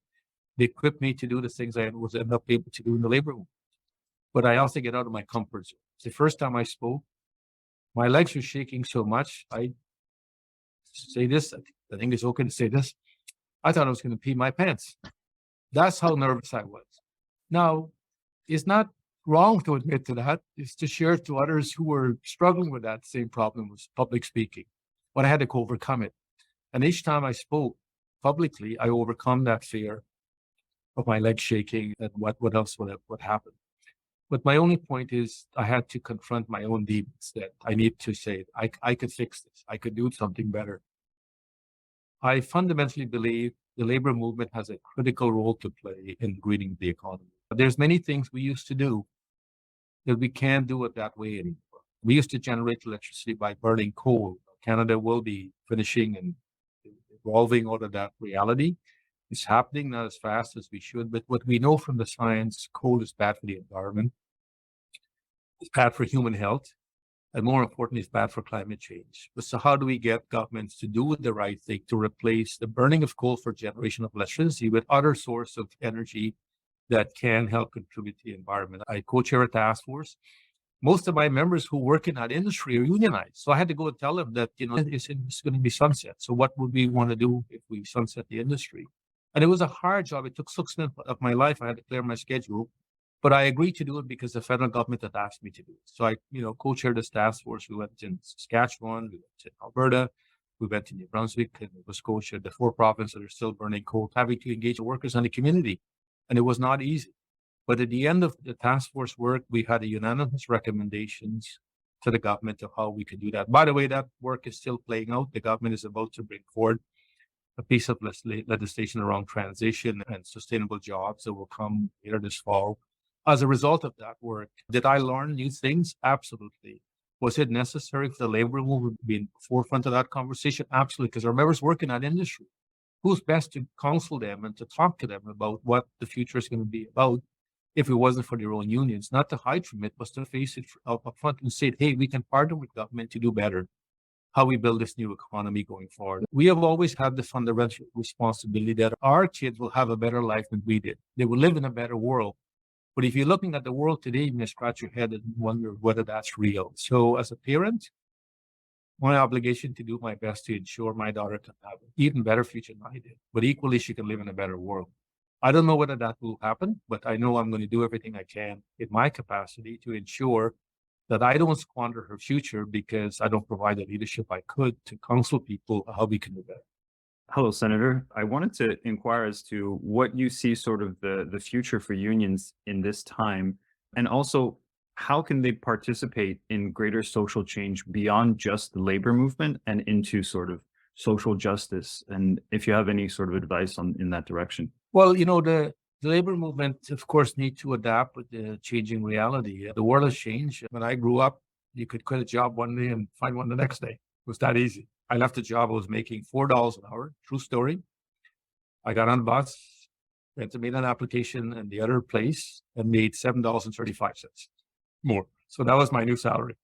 they equipped me to do the things I was end up able to do in the labor movement. But I also get out of my comfort zone. It's the first time I spoke, my legs were shaking so much. I say this, I think it's okay to say this. I thought I was going to pee my pants. That's how nervous I was. Now, it's not wrong to admit to that. It's to share to others who were struggling with that same problem with public speaking. But I had to overcome it. And each time I spoke publicly, I overcome that fear of my legs shaking and what else would happen. But my only point is I had to confront my own demons, that I need to say, I could fix this. I could do something better. I fundamentally believe the labor movement has a critical role to play in greening the economy. There's many things we used to do that we can't do it that way anymore. We used to generate electricity by burning coal. Canada will be finishing and evolving out of that reality. It's happening not as fast as we should, but what we know from the science, coal is bad for the environment. It's bad for human health. And more importantly, it's bad for climate change. But so how do we get governments to do the right thing to replace the burning of coal for generation of electricity with other source of energy that can help contribute to the environment? I co-chair a task force. Most of my members who work in that industry are unionized. So I had to go and tell them that, it's going to be sunset. So what would we want to do if we sunset the industry? And it was a hard job. It took 6 months of my life. I had to clear my schedule But I agreed to do it because the federal government had asked me to do it. So I, co-chaired this task force. We went in Saskatchewan, we went to Alberta, we went to New Brunswick and Nova Scotia, the 4 provinces that are still burning coal, having to engage the workers and the community. And it was not easy. But at the end of the task force work, we had a unanimous recommendations to the government of how we could do that. By the way, that work is still playing out. The government is about to bring forward a piece of legislation around transition and sustainable jobs that will come later this fall. As a result of that work, did I learn new things? Absolutely. Was it necessary for the labor movement to be in the forefront of that conversation? Absolutely, because our members work in that industry. Who's best to counsel them and to talk to them about what the future is going to be about if it wasn't for their own unions? Not to hide from it, but to face it up front and say, hey, we can partner with government to do better how we build this new economy going forward. We have always had the fundamental responsibility that our kids will have a better life than we did. They will live in a better world. But if you're looking at the world today, you may scratch your head and wonder whether that's real. So as a parent, my obligation to do my best to ensure my daughter can have an even better future than I did, but equally she can live in a better world. I don't know whether that will happen, but I know I'm going to do everything I can in my capacity to ensure that I don't squander her future because I don't provide the leadership I could to counsel people how we can do better. Hello, Senator. I wanted to inquire as to what you see sort of the future for unions in this time, and also how can they participate in greater social change beyond just the labor movement and into sort of social justice? And if you have any sort of advice in that direction. Well, the labor movement, of course, need to adapt with the changing reality. The world has changed. When I grew up, you could quit a job one day and find one the next day. It was that easy. I left a job I was making $4 an hour. True story. I got on a bus, went to make an application in the other place and made $7.35 more. So that was my new salary.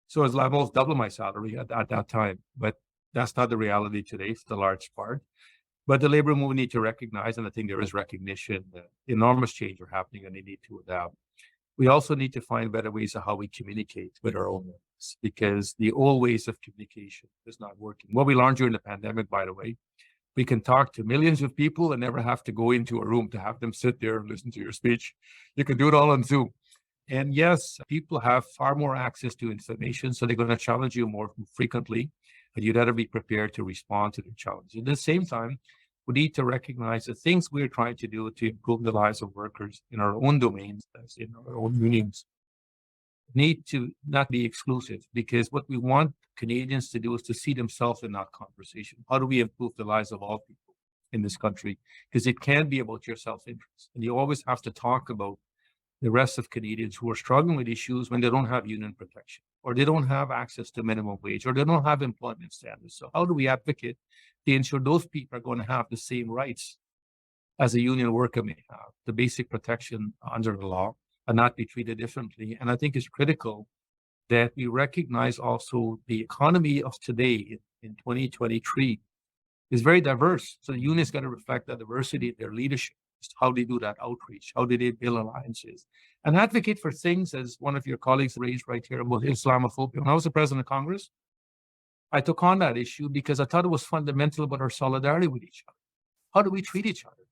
So it's almost double my salary at that time. But that's not the reality today for the large part. But the labor movement need to recognize, and I think there is recognition that enormous change are happening and they need to adapt. We also need to find better ways of how we communicate with our own members, because the old ways of communication is not working. What we learned during the pandemic, by the way, we can talk to millions of people and never have to go into a room to have them sit there and listen to your speech. You can do it all on Zoom. And yes, people have far more access to information, so they're going to challenge you more frequently, and you'd better be prepared to respond to their challenge. At the same time, we need to recognize the things we're trying to do to improve the lives of workers in our own domains, as in our own unions, need to not be exclusive, because what we want Canadians to do is to see themselves in that conversation. How do we improve the lives of all people in this country? Because it can be about your self-interest. And you always have to talk about the rest of Canadians who are struggling with issues when they don't have union protection, or they don't have access to minimum wage, or they don't have employment standards. So how do we advocate to ensure those people are going to have the same rights as a union worker may have, the basic protection under the law, and not be treated differently? And I think it's critical that we recognize also the economy of today in 2023 is very diverse. So the unions got to reflect that diversity in their leadership. How they do that outreach, how do they build alliances, and advocate for things, as one of your colleagues raised right here, about Islamophobia. When I was the president of Congress, I took on that issue because I thought it was fundamental about our solidarity with each other. How do we treat each other?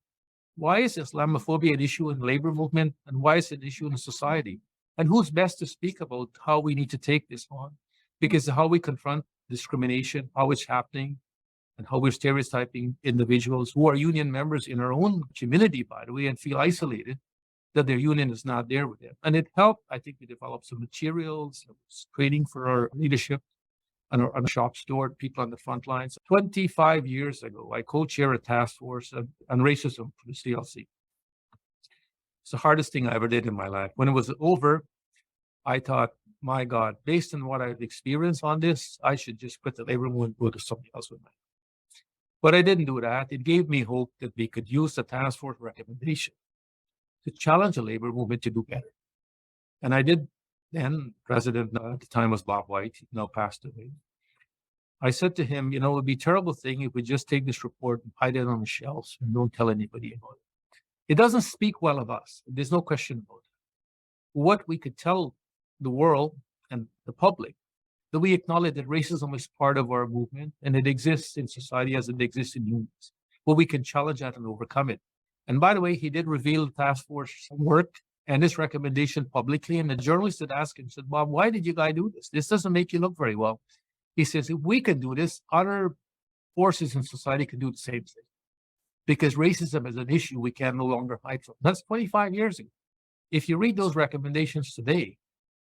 Why is Islamophobia an issue in the labor movement, and why is it an issue in society? And who's best to speak about how we need to take this on? Because how we confront discrimination, how it's happening, and how we're stereotyping individuals who are union members in our own community, by the way, and feel isolated, that their union is not there with them. And it helped, I think, we developed some materials, training for our leadership and our shop store, people on the front lines. 25 years ago, I co-chair a task force on racism for the CLC. It's the hardest thing I ever did in my life. When it was over, I thought, my God, based on what I've experienced on this, I should just quit the labor movement and go to something else with my life. But I didn't do that. It gave me hope that we could use the task force recommendation to challenge the labor movement to do better. And I did. Then President at the time was Bob White, he now passed away. I said to him, it would be a terrible thing if we just take this report and hide it on the shelves and don't tell anybody about it. It doesn't speak well of us. There's no question about it. What we could tell the world and the public, that we acknowledge that racism is part of our movement and it exists in society as it exists in unions. But we can challenge that and overcome it. And by the way, he did reveal the task force work and this recommendation publicly. And the journalist had asked him, said, Bob, why did you guys do this? This doesn't make you look very well. He says, if we can do this, other forces in society can do the same thing. Because racism is an issue we can no longer hide from. That's 25 years ago. If you read those recommendations today,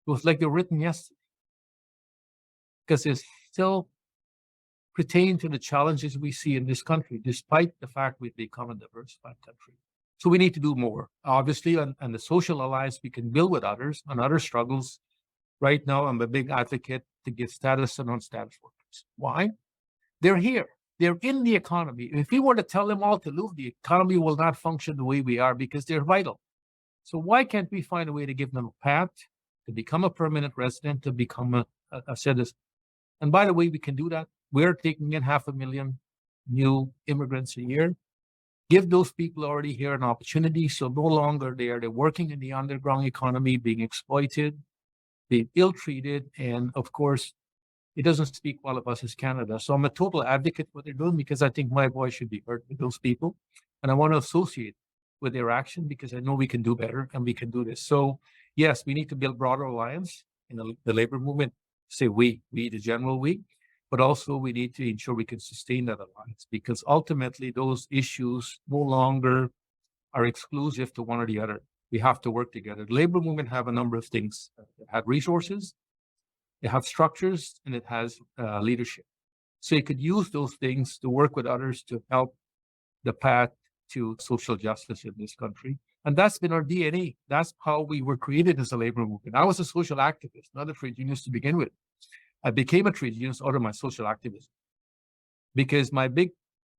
it was like they were written yesterday. Because it's still pertain to the challenges we see in this country, despite the fact we've become a diversified country. So we need to do more, obviously, and the social alliance we can build with others on other struggles. Right now, I'm a big advocate to give status to non-status workers. Why? They're here. They're in the economy. If we were to tell them all to leave, the economy will not function the way we are because they're vital. So why can't we find a way to give them a path to become a permanent resident, to become a citizen? And by the way, we can do that. We're taking in 500,000 new immigrants a year. Give those people already here an opportunity. So no longer they're working in the underground economy, being exploited, being ill-treated. And of course, it doesn't speak well of us as Canada. So I'm a total advocate for what they're doing because I think my voice should be heard with those people. And I want to associate with their action because I know we can do better and we can do this. So yes, we need to build broader alliance in the labor movement. Say we, the general we, but also we need to ensure we can sustain that alliance because ultimately those issues no longer are exclusive to one or the other. We have to work together. The labor movement have a number of things. It had resources, it has structures, and it has leadership. So you could use those things to work with others to help the path to social justice in this country. And that's been our DNA. That's how we were created as a labor movement. I was a social activist, not a trade unionist to begin with. I became a trade unionist out of my social activism because my big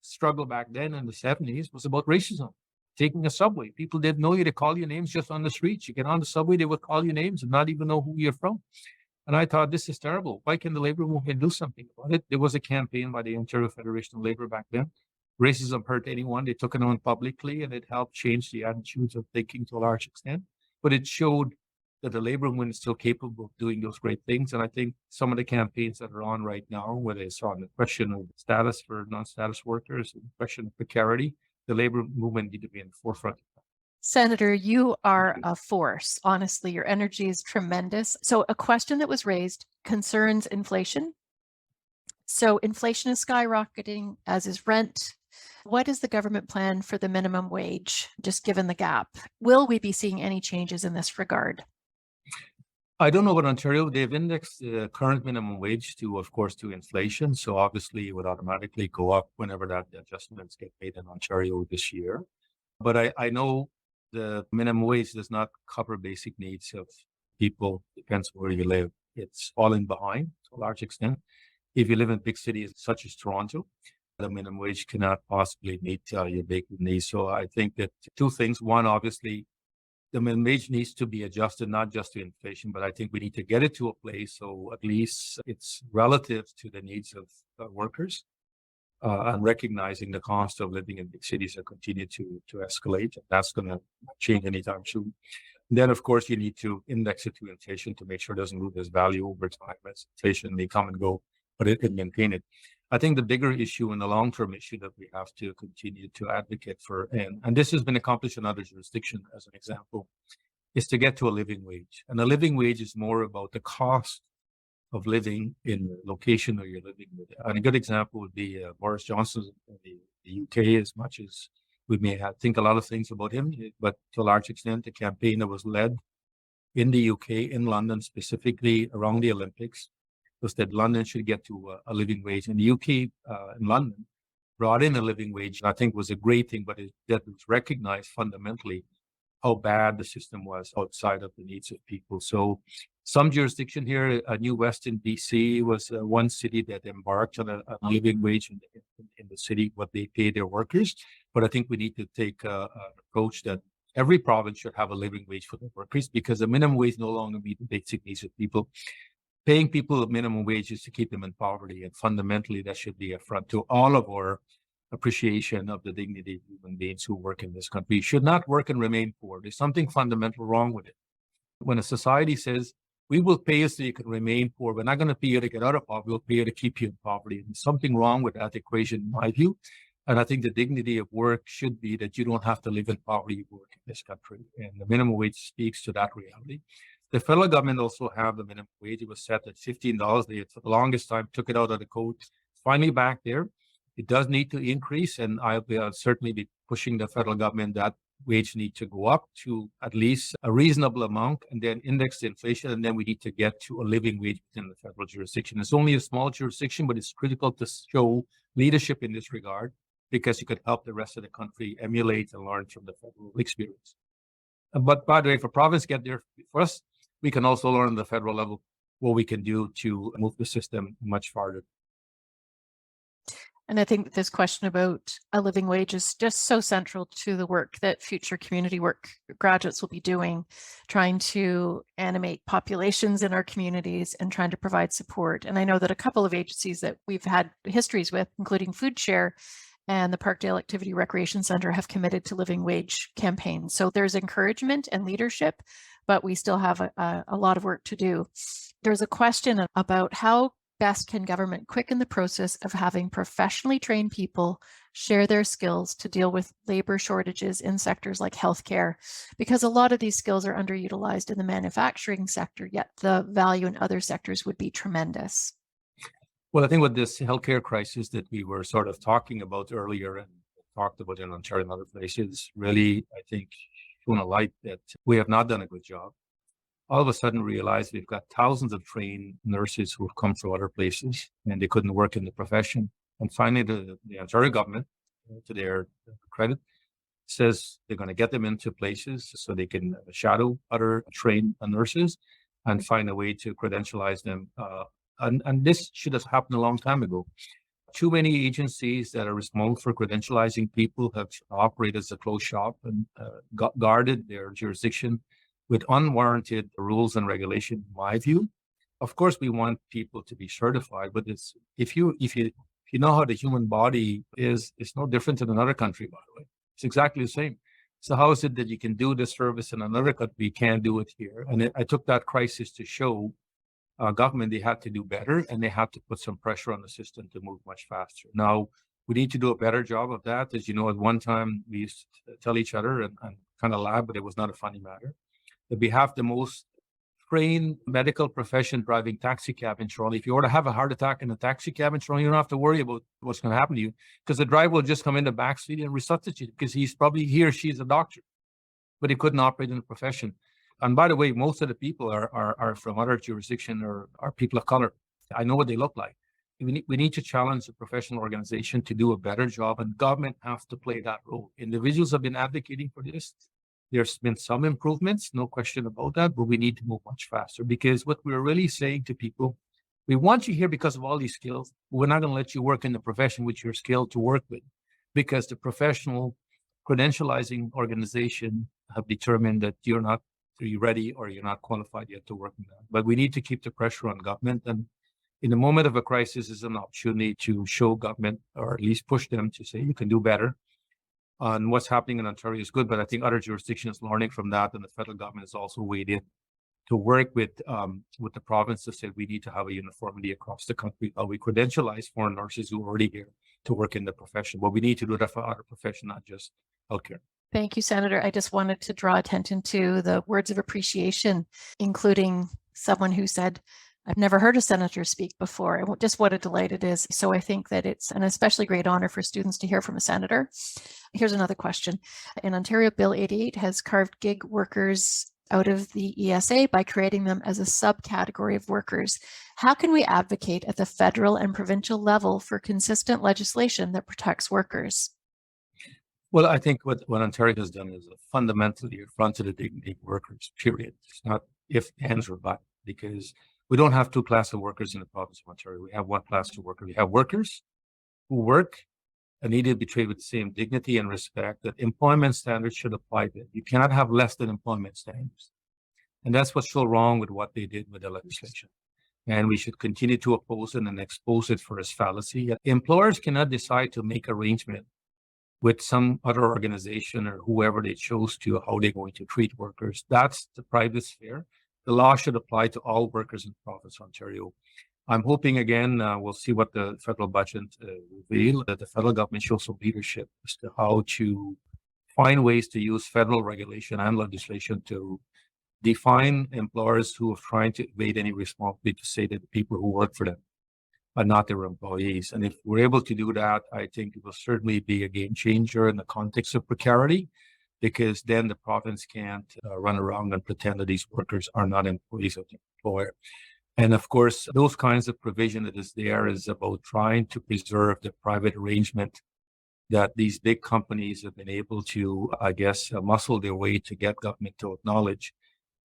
struggle back then in the 70s was about racism. Taking a subway, people didn't know you to call you names just on the streets. You get on the subway, they would call you names and not even know who you're from. And I thought, this is terrible. Why can the labor movement do something about it? There was a campaign by the Ontario Federation of Labor back then. Racism hurt anyone. They took it on publicly and it helped change the attitudes of thinking to a large extent. But it showed that the labor movement is still capable of doing those great things. And I think some of the campaigns that are on right now, whether it's on the question of status for non-status workers, the question of precarity, the labor movement need to be in the forefront. Senator, you are a force. Honestly, your energy is tremendous. So a question that was raised concerns inflation. So inflation is skyrocketing, as is rent. What is the government plan for the minimum wage, just given the gap? Will we be seeing any changes in this regard? I don't know about Ontario. They've indexed the current minimum wage to, of course, to inflation. So obviously it would automatically go up whenever that adjustments get made in Ontario this year. But I know the minimum wage does not cover basic needs of people. Depends where you live. It's falling behind to a large extent. If you live in big cities such as Toronto, the minimum wage cannot possibly meet your basic needs. So I think that two things. One, obviously, the minimum wage needs to be adjusted, not just to inflation, but I think we need to get it to a place so at least it's relative to the needs of workers. And recognizing the cost of living in big cities that continue to escalate. That's going to change anytime soon. And then, of course, you need to index it to inflation to make sure it doesn't lose its value over time as inflation may come and go, but it can maintain it. I think the bigger issue and the long-term issue that we have to continue to advocate for, and this has been accomplished in other jurisdictions as an example, is to get to a living wage. And a living wage is more about the cost of living in the location where you're living. And a good example would be Boris Johnson in the UK, as much as we may think a lot of things about him, but to a large extent, the campaign that was led in the UK, in London specifically around the Olympics, was that London should get to a living wage. And the UK in London brought in a living wage, and I think was a great thing, but that was recognized fundamentally how bad the system was outside of the needs of people. So some jurisdiction here, New West in BC was one city that embarked on a living wage in the city, what they pay their workers. But I think we need to take an approach that every province should have a living wage for their workers because the minimum wage no longer meets the basic needs of people. Paying people a minimum wage is to keep them in poverty. And fundamentally, that should be a front to all of our appreciation of the dignity of human beings who work in this country. You should not work and remain poor. There's something fundamental wrong with it. When a society says, we will pay you so you can remain poor, we're not going to pay you to get out of poverty, we'll pay you to keep you in poverty. And there's something wrong with that equation, in my view. And I think the dignity of work should be that you don't have to live in poverty to work in this country. And the minimum wage speaks to that reality. The federal government also have the minimum wage. It was set at $15. They, for the longest time, took it out of the code. Finally back there. It does need to increase, and I'll certainly be pushing the federal government that wage need to go up to at least a reasonable amount and then index the inflation. And then we need to get to a living wage within the federal jurisdiction. It's only a small jurisdiction, but it's critical to show leadership in this regard, because you could help the rest of the country emulate and learn from the federal experience. But by the way, if a province get there first, we can also learn on the federal level what we can do to move the system much farther. And I think that this question about a living wage is just so central to the work that future community work graduates will be doing, trying to animate populations in our communities and trying to provide support. And I know that a couple of agencies that we've had histories with, including Food Share and the Parkdale Activity Recreation Center, have committed to living wage campaigns. So there's encouragement and leadership, but we still have a lot of work to do. There's a question about how best can government quicken the process of having professionally trained people share their skills to deal with labor shortages in sectors like healthcare, because a lot of these skills are underutilized in the manufacturing sector, yet the value in other sectors would be tremendous. Well, I think with this healthcare crisis that we were sort of talking about earlier and talked about in Ontario and other places, really, I think, shown a light that we have not done a good job. All of a sudden realized we've got thousands of trained nurses who have come from other places and they couldn't work in the profession. And finally, the Ontario government, to their credit, says they're going to get them into places so they can shadow other trained nurses and find a way to credentialize them. And this should have happened a long time ago. Too many agencies that are responsible for credentializing people have operated as a closed shop and guarded their jurisdiction with unwarranted rules and regulation, in my view. Of course, we want people to be certified, but it's if you know how the human body is, it's no different in another country, by the way. It's exactly the same. So how is it that you can do this service in another country, you can't do it here? And I took that crisis to show government they had to do better, and they had to put some pressure on the system to move much faster. Now, we need to do a better job of that. As you know, at one time, we used to tell each other and kind of laugh, but it was not a funny matter, that we have the most trained medical profession driving taxi cab in Toronto. If you were to have a heart attack in a taxi cab in Toronto, you don't have to worry about what's going to happen to you, because the driver will just come in the back seat and resuscitate, because he or she is a doctor, but he couldn't operate in the profession. And by the way, most of the people are from other jurisdiction or are people of color. I know what they look like. We need to challenge the professional organization to do a better job, and government has to play that role. Individuals have been advocating for this. There's been some improvements, no question about that, but we need to move much faster, because what we're really saying to people, we want you here because of all these skills. But we're not going to let you work in the profession with your skill to work with, because the professional credentializing organization have determined that you're not ready or you're not qualified yet to work in that. But we need to keep the pressure on government. And in the moment of a crisis is an opportunity to show government, or at least push them to say, you can do better. And what's happening in Ontario is good, but I think other jurisdictions learning from that, and the federal government is also weighed in to work with the province to say we need to have a uniformity across the country. We credentialize foreign nurses who are already here to work in the profession, but we need to do that for other profession, not just healthcare. Thank you, Senator. I just wanted to draw attention to the words of appreciation, including someone who said, I've never heard a senator speak before, and just what a delight it is. So I think that it's an especially great honor for students to hear from a senator. Here's another question. In Ontario, Bill 88 has carved gig workers out of the ESA by creating them as a subcategory of workers. How can we advocate at the federal and provincial level for consistent legislation that protects workers? Well, I think what Ontario has done is fundamentally affronted the dignity of workers, period. It's not if, ands, or but, because we don't have two classes of workers in the province of Ontario. We have one class of workers. We have workers who work and need to be treated with the same dignity and respect that employment standards should apply to. You cannot have less than employment standards. And that's what's so wrong with what they did with the legislation. And we should continue to oppose it and expose it for its fallacy. Employers cannot decide to make arrangement with some other organization or whoever they chose to, how they're going to treat workers. That's the private sphere. The law should apply to all workers in the province of Ontario. I'm hoping again, we'll see what the federal budget reveal, that the federal government shows some leadership as to how to find ways to use federal regulation and legislation to define employers who are trying to evade any responsibility to say that the people who work for them are not their employees. And if we're able to do that, I think it will certainly be a game changer in the context of precarity, because then the province can't run around and pretend that these workers are not employees of the employer. And of course, those kinds of provision that is there is about trying to preserve the private arrangement that these big companies have been able to, I guess, muscle their way to get government to acknowledge,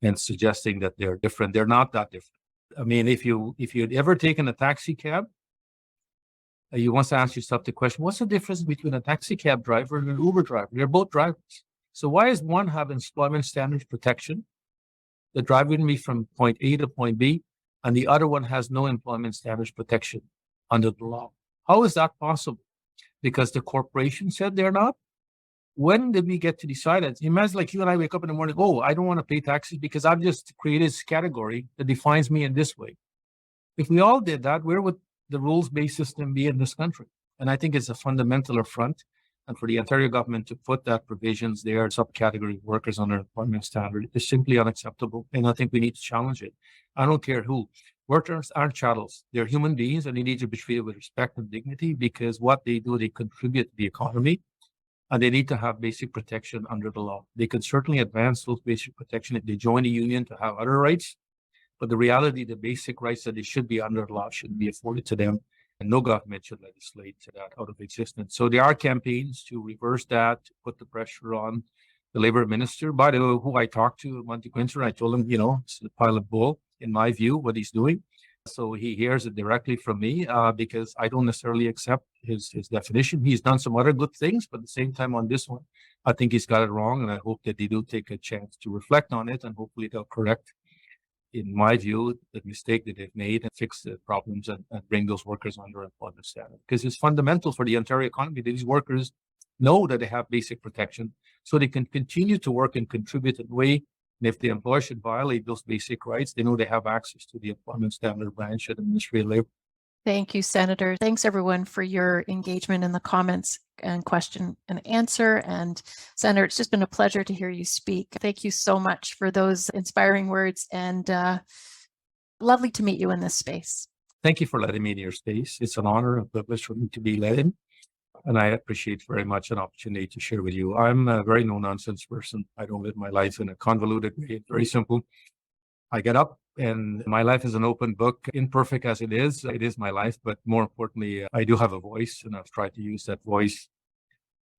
and suggesting that they're different. They're not that different. I mean, if you'd ever taken a taxi cab, you once ask yourself the question, what's the difference between a taxi cab driver and an Uber driver? They're both drivers. So why is one have employment standards protection, the driving me from point A to point B, and the other one has no employment standards protection under the law? How is that possible? Because the corporation said they're not? When did we get to decide it? Imagine like you and I wake up in the morning, oh, I don't want to pay taxes because I've just created this category that defines me in this way. If we all did that, where would the rules-based system be in this country? And I think it's a fundamental affront. And for the Ontario government to put that provisions there, subcategory workers under employment standard, is simply unacceptable. And I think we need to challenge it. I don't care who. Workers aren't chattels. They're human beings, and they need to be treated with respect and dignity, because what they do, they contribute to the economy, and they need to have basic protection under the law. They can certainly advance those basic protection if they join the union to have other rights. But the reality, the basic rights that they should be under the law should be afforded to them, and no government should legislate that out of existence. So there are campaigns to reverse that, to put the pressure on the labor minister. By the way, who I talked to, Monty Quinter, I told him, it's a pile of bull, in my view, what he's doing. So he hears it directly from me, because I don't necessarily accept his definition. He's done some other good things, but at the same time on this one, I think he's got it wrong. And I hope that they do take a chance to reflect on it, and hopefully they'll correct, in my view, the mistake that they've made and fix the problems, and bring those workers under employment standard. Because it's fundamental for the Ontario economy that these workers know that they have basic protection so they can continue to work and contribute in a way. And if the employer should violate those basic rights, they know they have access to the employment standard branch at the Ministry of Labor. Thank you, Senator. Thanks, everyone, for your engagement in the comments and question and answer. And Senator, it's just been a pleasure to hear you speak. Thank you so much for those inspiring words, and lovely to meet you in this space. Thank you for letting me in your space. It's an honor and privilege for me to be led in. And I appreciate very much an opportunity to share with you. I'm a very no-nonsense person. I don't live my life in a convoluted way. It's very simple. I get up, and my life is an open book, imperfect as it is my life. But more importantly, I do have a voice, and I've tried to use that voice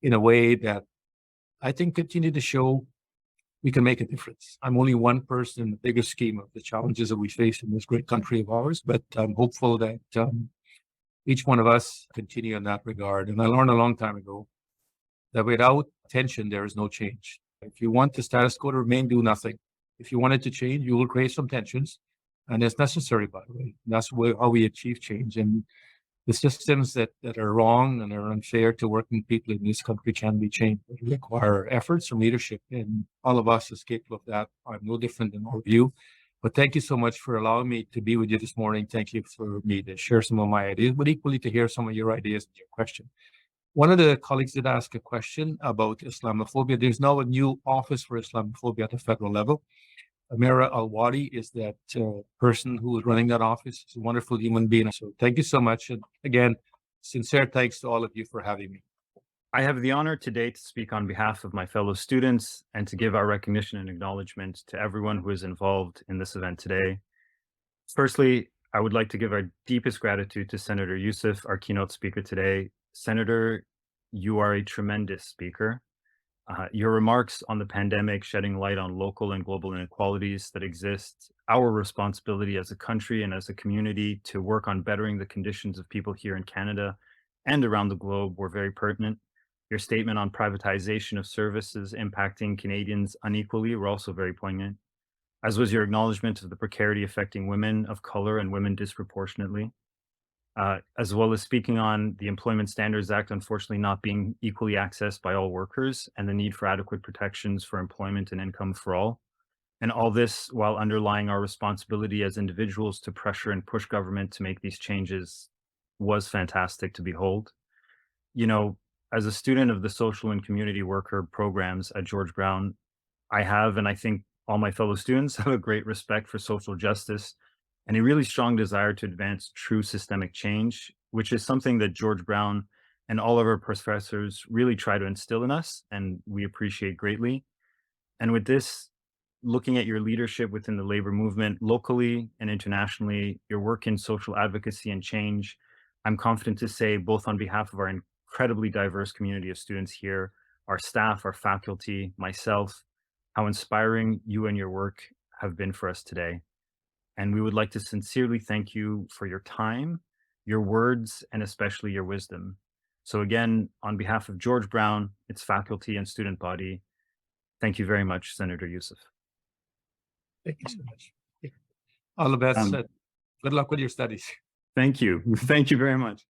in a way that I think continue to show we can make a difference. I'm only one person in the bigger scheme of the challenges that we face in this great country of ours, but I'm hopeful that each one of us continue in that regard. And I learned a long time ago that without tension, there is no change. If you want the status quo to remain, do nothing. If you want it to change, you will create some tensions. And it's necessary, by the way. That's how we achieve change. And the systems that are wrong and are unfair to working people in this country can be changed. They require efforts from leadership. And all of us is capable of that. I'm no different in our view. But thank you so much for allowing me to be with you this morning. Thank you for me to share some of my ideas, but equally to hear some of your ideas and your question. One of the colleagues did ask a question about Islamophobia. There's now a new office for Islamophobia at the federal level. Amira Al-Wadi is that person who is running that office. She's a wonderful human being. So thank you so much. And again, sincere thanks to all of you for having me. I have the honor today to speak on behalf of my fellow students and to give our recognition and acknowledgement to everyone who is involved in this event today. Firstly, I would like to give our deepest gratitude to Senator Yussuff, our keynote speaker today. Senator, you are a tremendous speaker. Your remarks on the pandemic, shedding light on local and global inequalities that exist, our responsibility as a country and as a community to work on bettering the conditions of people here in Canada and around the globe were very pertinent. Your statement on privatization of services impacting Canadians unequally were also very poignant, as was your acknowledgement of the precarity affecting women of color and women disproportionately, as well as speaking on the Employment Standards Act unfortunately not being equally accessed by all workers and the need for adequate protections for employment and income for all. And all this while underlying our responsibility as individuals to pressure and push government to make these changes was fantastic to behold. You know, as a student of the social and community worker programs at George Brown, I have, and I think all my fellow students have, a great respect for social justice and a really strong desire to advance true systemic change, which is something that George Brown and all of our professors really try to instill in us, and we appreciate greatly. And with this, looking at your leadership within the labor movement locally and internationally, your work in social advocacy and change, I'm confident to say, both on behalf of our incredibly diverse community of students here, our staff, our faculty, myself, how inspiring you and your work have been for us today. And we would like to sincerely thank you for your time, your words, and especially your wisdom. So again, on behalf of George Brown, its faculty and student body, thank you very much, Senator Yussuff. Thank you so much. All the best. Good luck with your studies. Thank you. Thank you very much.